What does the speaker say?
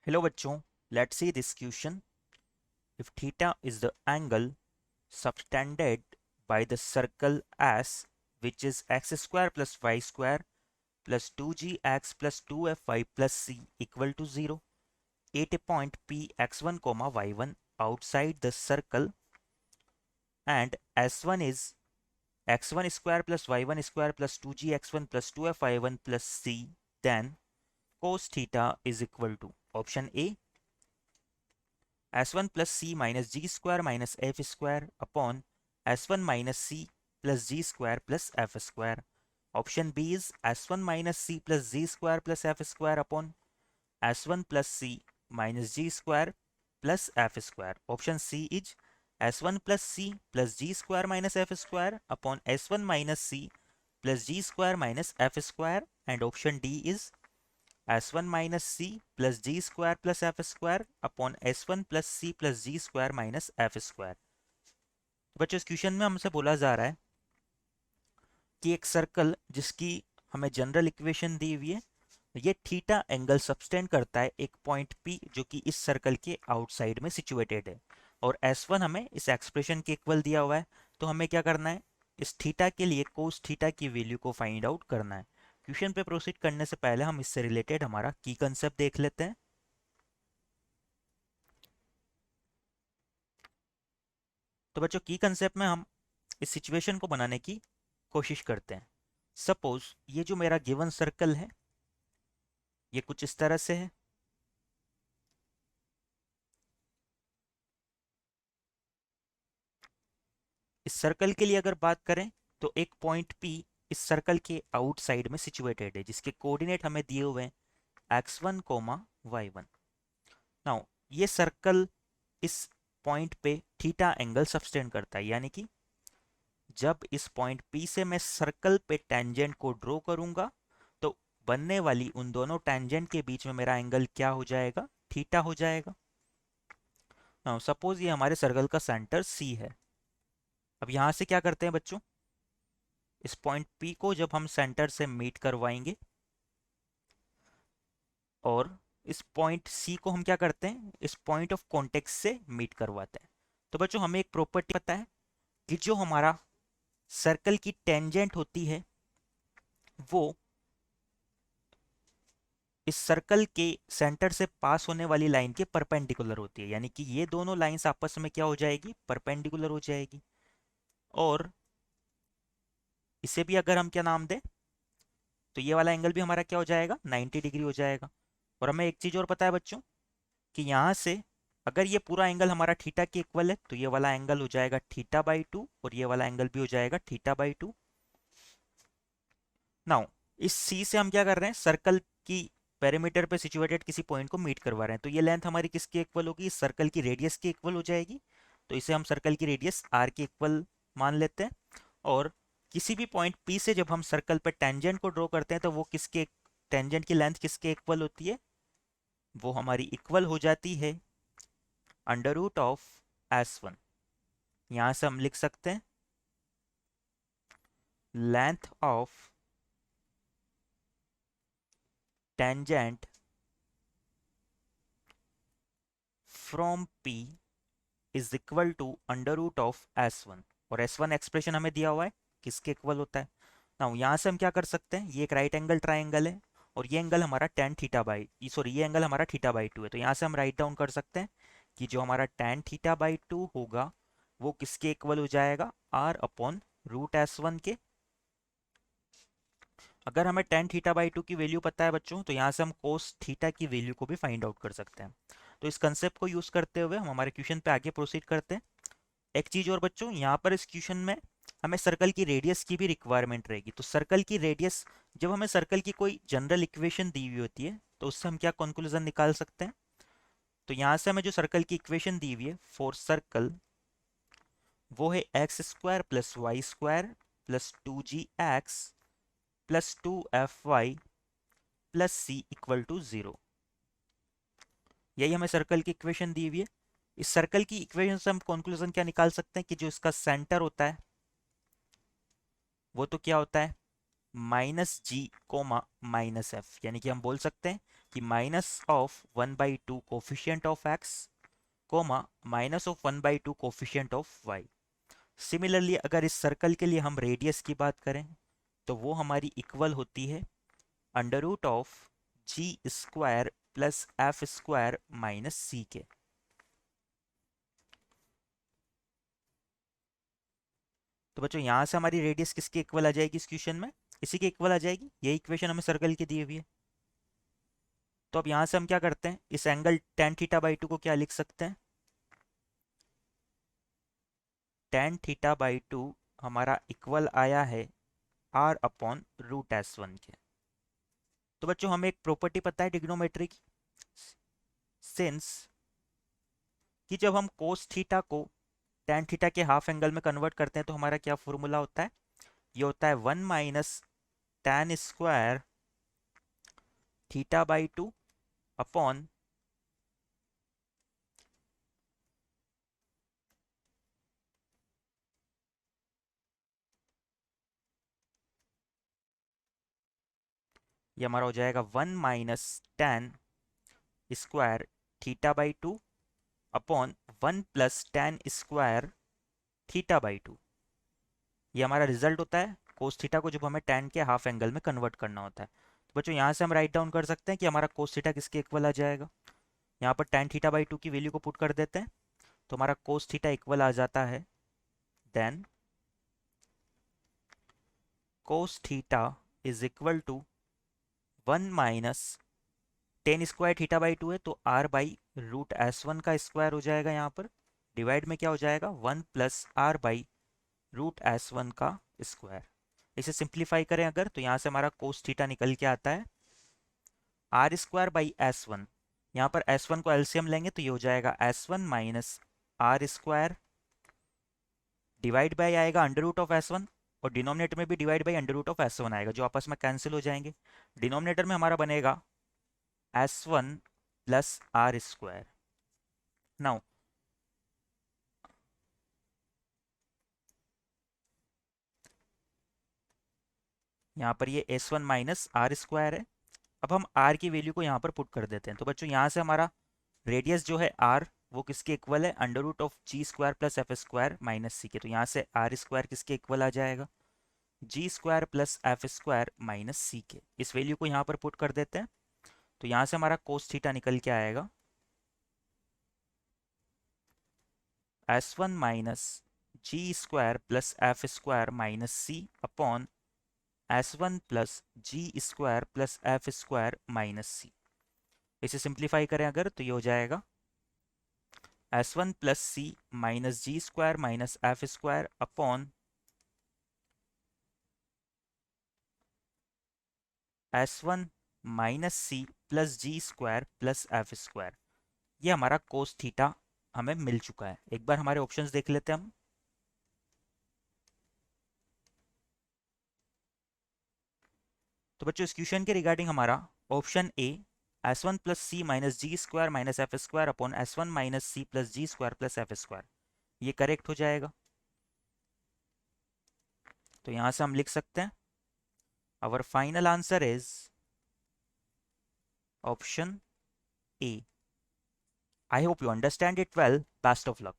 Hello bachchon, let's see this question. If theta is the angle subtended by the circle S, which is x square plus y square plus 2gx plus 2fy plus c equal to 0, at a point P x1 comma y1 outside the circle, and S1 is x1 square plus y1 square plus 2gx1 plus 2fy1 plus c, then cos theta is equal to option A S1 plus c minus g square minus f square upon S1 minus c plus g square plus f square. Option B is S1 minus c plus g square plus f square upon S1 plus c minus g square plus f square. Option C is S1 plus c plus g square minus f square upon S1 minus c plus g square minus f square. And option D is S1 minus c plus g square plus f square upon S1 plus c plus g square minus f square। तो बच्चों इस question में हमसे बोला जा रहा है कि एक सर्कल जिसकी हमें जनरल इक्वेशन दी हुई है, ये थीटा एंगल सबटेंड करता है एक पॉइंट P जो कि इस सर्कल के आउटसाइड में सिचुएटेड है, और S1 हमें इस एक्सप्रेशन के इक्वल दिया हुआ है। तो हमें क्या करना है, इस थीटा के लिए कोस थीटा की वैल्यू को फाइंड आउट करना है। क्वेश्चन पे प्रोसीड करने से पहले हम इससे रिलेटेड हमारा की कंसेप्ट देख लेते हैं। तो बच्चों की कंसेप्ट में हम इस सिचुएशन को बनाने की कोशिश करते हैं। सपोज ये जो मेरा गिवन सर्कल है ये कुछ इस तरह से है। इस सर्कल के लिए अगर बात करें तो एक पॉइंट P इस सर्कल के आउटसाइड में सिचुएटेड है जिसके कोऑर्डिनेट हमें दिए हुए हैं x1 कोमा y1। नाउ ये सर्कल इस पॉइंट पे थीटा एंगल सबटेंड करता है, यानी कि जब इस पॉइंट P से मैं सर्कल पे टेंजेंट को ड्रॉ करूंगा तो बनने वाली उन दोनों टेंजेंट के बीच में मेरा एंगल क्या हो जाएगा, थीटा हो जाएगा। नाउ सपोज ये हमारे सर्कल का सेंटर C है। अब यहां से क्या करते हैं बच्चों, इस पॉइंट P को जब हम सेंटर से मीट करवाएंगे और इस पॉइंट C को हम क्या करते हैं, इस पॉइंट ऑफ कॉन्टेक्ट से मीट करवाते हैं। तो बच्चों हमें एक प्रॉपर्टी पता है कि जो हमारा सर्कल की टेंजेंट होती है वो इस सर्कल के सेंटर से पास होने वाली लाइन के परपेंडिकुलर होती है, यानी कि ये दोनों लाइंस आपस में क्या हो जाएगी, परपेंडिकुलर हो जाएगी। और इसे भी अगर हम क्या नाम दें तो ये वाला एंगल भी हमारा क्या हो जाएगा, 90 डिग्री हो जाएगा। और हमें एक चीज और पता है बच्चों कि यहाँ से अगर ये पूरा एंगल हमारा थीटा के इक्वल है तो ये वाला एंगल हो जाएगा थीटा बाई 2 और ये वाला एंगल भी हो जाएगा थीटा बाई 2। नाउ इस सी से हम क्या कर रहे हैं, सर्कल की पेरीमीटर पे सिचुएटेड किसी पॉइंट को मीट करवा रहे हैं। तो ये लेंथ हमारी किसके इक्वल होगी, इस सर्कल की रेडियस के इक्वल हो जाएगी। तो इसे हम सर्कल की रेडियस आर के इक्वल मान लेते हैं। और किसी भी पॉइंट पी से जब हम सर्कल पे टेंजेंट को ड्रॉ करते हैं तो वो किसके, टेंजेंट की लेंथ किसके इक्वल होती है, वो हमारी इक्वल हो जाती है अंडर रूट ऑफ S1। यहां से हम लिख सकते हैं length of tangent from P is equal to under root of S1। और S1 एक्सप्रेशन हमें दिया हुआ है किसके इक्वल होता है। ना यहाँ से हम क्या कर सकते हैं, ये एक राइट एंगल ट्राइंगल है और ये एंगल हमारा टेन थीटा बाई सॉरी ये एंगल हमारा थीटा बाई 2 है। तो यहाँ से हम राइट डाउन कर सकते हैं कि जो हमारा टेन थीटा बाई 2 होगा वो किसके इक्वल हो जाएगा, R अपॉन रूट S1 के। अगर हमें टेन थीटा बाई 2 की वैल्यू पता है बच्चों तो यहाँ से हम कोस थीटा की वैल्यू को भी फाइंड आउट कर सकते हैं। तो इस कंसेप्ट को यूज करते हुए हम हमारे क्वेश्चन पे आगे प्रोसीड करते हैं। एक चीज और बच्चों, यहाँ पर इस क्वेश्चन में हमें सर्कल की रेडियस की भी रिक्वायरमेंट रहेगी। तो सर्कल की रेडियस, जब हमें सर्कल की कोई जनरल इक्वेशन दी हुई होती है तो उससे हम क्या कंक्लूजन निकाल सकते हैं। तो यहाँ से हमें जो सर्कल की इक्वेशन दी हुई है फॉर सर्कल वो है x square plus y square plus 2gx plus 2fy plus c equal to 0। यही हमें सर्कल की इक्वेशन दी हुई है। इस सर्कल की इक्वेशन से हम कंक्लूजन क्या निकाल सकते हैं कि जो इसका सेंटर होता है वो तो क्या होता है, minus g comma minus f, यानी कि हम बोल सकते हैं कि minus of 1/2 coefficient of x comma minus of 1/2 coefficient of y. Similarly अगर इस सर्कल के लिए हम रेडियस की बात करें तो वो हमारी इक्वल होती है under root of G square plus F square minus C के। तो बच्चों यहाँ से हमारी रेडियस किसके इक्वल आ जाएगी इस क्वेश्चन में? इसी के इक्वल आ जाएगी। यही इक्वेशन हमें सर्कल की दी हुई है। तो अब यहाँ से हम क्या करते हैं, इस एंगल tan थीटा बाई 2 को क्या लिख सकते हैं? tan थीटा बाई 2 हमारा इक्वल आया है r अपॉन रूट S1 के। तो बच्चों हमें एक प्रॉपर्टी पता है ट्रिग्नोमेट्री की, सिंस कि जब हम कोस थीटा को tan थीटा के हाफ एंगल में कन्वर्ट करते हैं तो हमारा क्या फॉर्मूला होता है? ये होता है 1 minus tan square theta by 2 upon ये हमारा हो जाएगा 1 minus tan square theta by 2 upon 1 plus tan square theta by 2। ये हमारा रिजल्ट होता है कोस थीटा को जब हमें tan के हाफ एंगल में कन्वर्ट करना होता है। तो बच्चों यहाँ से हम राइट डाउन कर सकते हैं कि हमारा कोस थीटा किसके इक्वल आ जाएगा। यहाँ पर tan थीटा बाई 2 की वैल्यू को पुट कर देते हैं तो हमारा कोस थीटा इक्वल आ जाता है then cos theta is equal to 1 minus tan square theta by 2 है तो r बाई रूट S1 का स्क्वायर हो जाएगा। यहाँ पर डिवाइड में क्या हो जाएगा 1 plus r by root S1 का स्क्वायर। इसे सिंप्लीफाई करें अगर तो यहाँ से हमारा कोस थीटा निकल के आता है आर स्क्वायर बाई S1। यहाँ पर S1 को एलसीएम लेंगे तो ये हो जाएगा S1 minus R square divide by आएगा अंडर रूट ऑफ S1 और डिनोमिनेटर में भी divide by under root of S1 आएगा जो आपस में कैंसिल हो जाएंगे। डिनोमिनेटर में हमारा बनेगा S1 plus are square. Now यहाँ पर ये S1 माइनस आर स्क्वायर है। अब हम r की वैल्यू को यहाँ पर पुट कर देते हैं तो बच्चों यहाँ से हमारा रेडियस जो है r वो किसके इक्वल है under root of G square plus F square minus C के। तो यहाँ से आर स्क्वायर किसके इक्वल आ जाएगा G square plus F square minus C के। इस वैल्यू को यहाँ पर पुट कर देते हैं तो यहाँ से हमारा कोस थीटा निकल के आएगा S1 माइनस जी square plus F square minus C upon S1 plus जी square plus F square minus C. इसे सिंप्लीफाई करें अगर तो ये हो जाएगा S1 प्लस सी माइनस जी square minus F square upon S1 minus सी प्लस जी स्क्वायर प्लस एफ स्क्वायर। ये हमारा cos theta हमें मिल चुका है। एक बार हमारे ऑप्शंस देख लेते हैं हम। तो बच्चों इस क्वेश्चन के रिगार्डिंग हमारा option A S1 plus C minus ji square minus F square upon S1 minus C plus ji square plus F square ये करेक्ट हो जाएगा। तो यहां से हम लिख सकते हैं our final answer is option A. I hope you understand it well. Best of luck.